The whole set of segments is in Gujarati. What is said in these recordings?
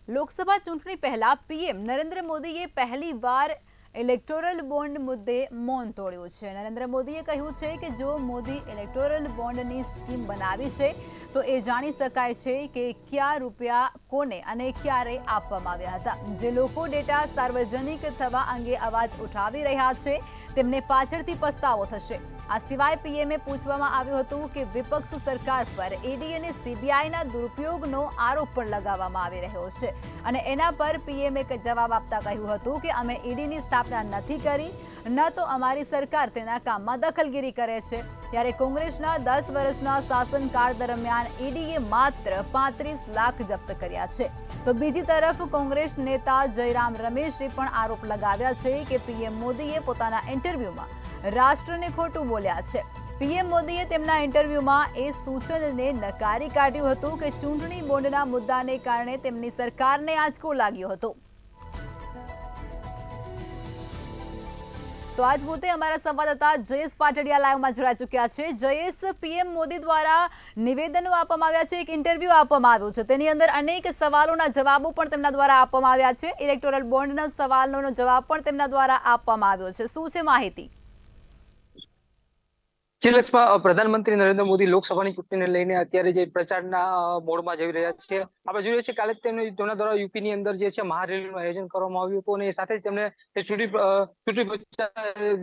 લોકસભા ચૂંટણી પહેલા પીએમ નરેન્દ્ર મોદીએ પહેલીવાર ઇલેક્ટોરલ બોન્ડ મુદ્દે મૌન તોડ્યું છે। નરેન્દ્ર મોદીએ કહ્યું છે કે જો મોદી ઇલેક્ટોરલ બોન્ડની સ્કીમ બનાવી છે તો એ જાણી શકાય છે કે કયા રૂપિયા કોને અને ક્યારે આપવામાં આવ્યા હતા। જે લોકો ડેટા સાર્વજનિક થવા અંગે અવાજ ઉઠાવી રહ્યા છે તેમને પાછળથી પસ્તાવો થશે। આ સિવાય પીએમએ પૂછવામાં આવ્યું હતું કે વિપક્ષ સરકાર પર ઈડી અને સીબીઆઈના દુરુપયોગનો આરોપ પણ લગાવવામાં આવી રહ્યો છે અને એના પર પીએમએ જવાબ આપતા કહ્યું હતું કે અમે ઈડીની સ્થાપના નથી કરી, ન તો અમારી સરકાર તેના કામમાં દખલગીરી કરે છે। ત્યારે કોંગ્રેસના 10 વર્ષના શાસનકાળ દરમિયાન ઈડીએ માત્ર 35 લાખ જપ્ત કર્યા છે। તો બીજી તરફ કોંગ્રેસ નેતા જયરામ રમેશે પણ આરોપ લગાવ્યા છે કે પીએમ મોદીએ પોતાના ઇન્ટરવ્યુમાં રાષ્ટ્રને ખોટું બોલ્યા છે। પીએમ મોદીએ તેમના ઇન્ટરવ્યુમાં એ સૂચનને નકારી કાઢ્યું હતું કે ચૂંટણી બોન્ડના મુદ્દાને કારણે તેમની સરકારને આંચકો લાગ્યો હતો। તો આજ મુદ્દે અમારા સંવાદદાતા જયેશ પાટડિયા લાઈવમાં જોડાઈ ચૂક્યા છે। જયેશ, પીએમ મોદી દ્વારા નિવેદનો આપવામાં આવ્યા છે, એક ઇન્ટરવ્યુ આપવામાં આવ્યું છે, તેની અંદર અનેક સવાલોના જવાબો પણ તેમના દ્વારા આપવામાં આવ્યા છે। ઇલેક્ટોરલ બોન્ડના સવાલોનો જવાબ પણ તેમના દ્વારા આપવામાં આવ્યો છે, શું છે માહિતી? પ્રધાનમંત્રી નરેન્દ્ર મોદી લોકસભાની ચૂંટણીને લઈને અત્યારે જે પ્રચારના મોડમાં જઈ રહ્યા છે। આપણે જોઈએ છીએ કાલે તેમના દ્વારા યુપીની અંદર જે છે મહારેલીનું આયોજન કરવામાં આવ્યું હતું અને સાથે તેમને ચૂંટણી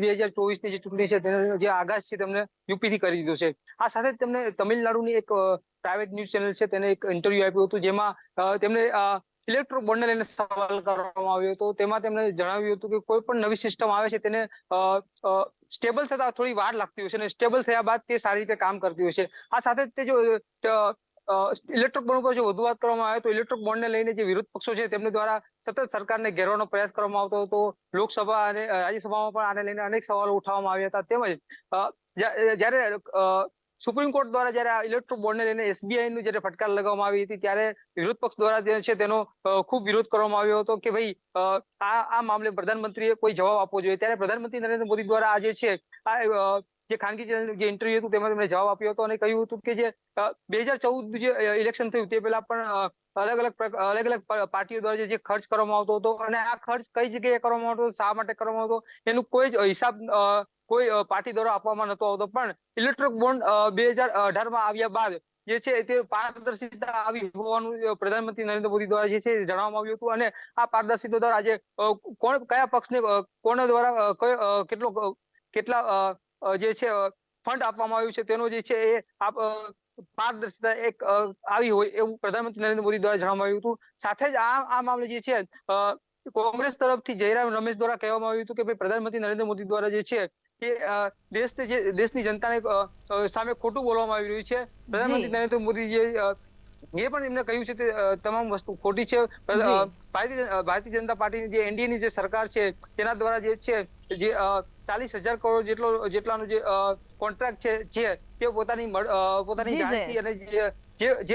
2024ની જે ચૂંટણી છે તેનો જે આગાજ છે તેમને યુપીથી કરી દીધો છે। આ સાથે તેમને તમિલનાડુની એક પ્રાઇવેટ ન્યૂઝ ચેનલ છે તેને એક ઇન્ટરવ્યુ આપ્યું હતું જેમાં તેમને ઇલેક્ટ્રોલ બોન્ડને લઈને સવાલ કરવામાં આવ્યો હતો। તેમાં તેમણે જણાવ્યું હતું કે કોઈ પણ નવી સિસ્ટમ આવે છે તેને સ્ટેબલ થતા થોડી વાર લાગતી હોય છે અને સ્ટેબલ થયા બાદ તે સારી રીતે કામ કરતી હોય છે। આ સાથે તે જો ઇલેક્ટ્રોલ બોન્ડ પર જો વધુ વાત કરવામાં આવે તો ઇલેક્ટ્રોલ બોન્ડને લઈને જે વિરોધ પક્ષો છે તેમના દ્વારા સતત સરકારને ઘેરવાનો પ્રયાસ કરવામાં આવતો હતો। લોકસભા અને રાજ્યસભામાં પણ આને લઈને અનેક સવાલો ઉઠાવવામાં આવ્યા હતા। તેમજ જ્યારે સુપ્રીમ કોર્ટ દ્વારા જ્યારે આ ઇલેક્ટ્રોલ બોન્ડને લઈને એસબીઆઈનું જ્યારે ફટકાર લગાવવામાં આવી હતી ત્યારે વિરોધ પક્ષ દ્વારા જે છે તેનો ખૂબ વિરોધ કરવામાં આવ્યો હતો કે ભાઈ આ મામલે પ્રધાનમંત્રીએ કોઈ જવાબ આપવો જોઈએ। ત્યારે પ્રધાનમંત્રી નરેન્દ્ર મોદી દ્વારા આ જે છે જે ખાનગી ચેનલ જે ઇન્ટરવ્યુ હતું તેમાં તેમણે જવાબ આપ્યો હતો અને કહ્યું હતું કે જે 2014 જે ઇલેક્શન થયું તે પહેલા પણ અલગ અલગ પાર્ટીઓ દ્વારા જે ખર્ચ કરવામાં આવતો હતો અને આ ખર્ચ કઈ જગ્યાએ કરવામાં આવતો, શા માટે કરવામાં આવતો એનું કોઈ જ હિસાબ કોઈ પાર્ટી દ્વારા આપવામાં નતો આવતો। પણ ઇલેક્ટ્રોલ બોન્ડ 2018માં આવ્યા બાદ જે છે તે પારદર્શિતા આવી હોવાનું પ્રધાનમંત્રી નરેન્દ્ર મોદી દ્વારા જે છે જણાવવામાં આવ્યું હતું અને આ પારદર્શિતા દ્વારા આજે કયા પક્ષને કોના દ્વારા કેટલા જે છે ફંડ આપવામાં આવ્યું છે તેનો જે છે એ પારદર્શિતા એક આવી હોય એવું પ્રધાનમંત્રી નરેન્દ્ર મોદી દ્વારા જણાવવામાં આવ્યું હતું। સાથે જ આ મામલે જે છે કોંગ્રેસ તરફથી જયરામ રમેશ દ્વારા કહેવામાં આવ્યું હતું કે ભાઈ પ્રધાનમંત્રી નરેન્દ્ર મોદી દ્વારા જે છે એ દેશની જનતાને સામે ખોટું બોલવામાં આવી રહ્યું છે। પ્રધાનમંત્રી નરેન્દ્ર મોદી એ પણ એમને કહ્યું છે કે તમામ વસ્તુ ખોટી છે। ભારતીય જનતા પાર્ટીની જે એનડીએની જે સરકાર છે તેના દ્વારા જે છે જે 40,000 કરોડ જેટલાનો જે કોન્ટ્રાક્ટ છે તે પોતાની જાણથી અને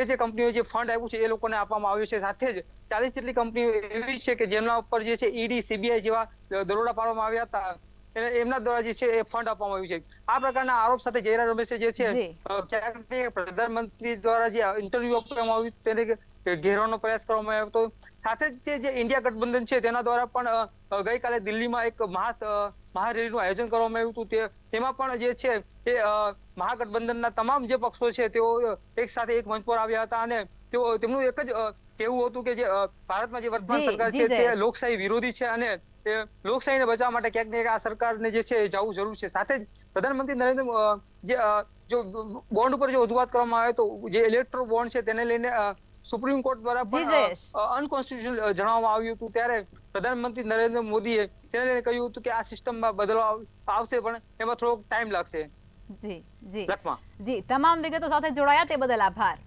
જે કંપનીઓ જે ફંડ આપ્યું છે એ લોકોને આપવામાં આવ્યું છે। સાથે જ 40 જેટલી કંપનીઓ એવી છે કે જેમના ઉપર જે છે ઈડી, સીબીઆઈ જેવા દરોડા પાડવામાં આવ્યા હતા એમના દ્વારા જે છે એ ફંડ આપવામાં આવ્યું છે। આ પ્રકારના આરોપ સાથે જયરામ રમેશે જે છે ક્યાંક પ્રધાનમંત્રી દ્વારા જે ઇન્ટરવ્યુ આપવામાં આવ્યું તેને ઘેરવાનો પ્રયાસ કરવામાં આવ્યો હતો। સાથે જ જે ઇન્ડિયા ગઠબંધન છે તેના દ્વારા પણ ગઈકાલે દિલ્હીમાં એક મહારેલીનું આયોજન કરવામાં આવ્યું હતું। તેમાં પણ જે છે એ મહાગઠબંધનના તમામ જે પક્ષો છે તેઓ એક સાથે એક મંચ પર આવ્યા હતા અને તેમનું એક જ કહેવું હતું કે જે ભારતમાં જે વર્તમાન સરકાર છે તે લોકશાહી વિરોધી છે અને લોકશાહીને બચાવવા માટે ક્યાંક ને ક્યાંક આ સરકારને જે છે જવું જરૂર છે। સાથે જ પ્રધાનમંત્રી નરેન્દ્ર જો બોન્ડ ઉપર જો વધુ વાત કરવામાં આવે તો જે ઇલેક્ટ્રોલ બોન્ડ છે તેને લઈને સુપ્રીમ કોર્ટ દ્વારા પણ અનકોન્સ્ટિટ્યુશનલ જણાવવામાં આવ્યું હતું। ત્યારે પ્રધાનમંત્રી નરેન્દ્ર મોદીએ તેને લઈને કહ્યું હતું કે આ સિસ્ટમમાં બદલાવ આવશે પણ એમાં થોડોક ટાઈમ લાગશે। જી, તમામ વિગતો સાથે જોડાયા તે બદલ આભાર।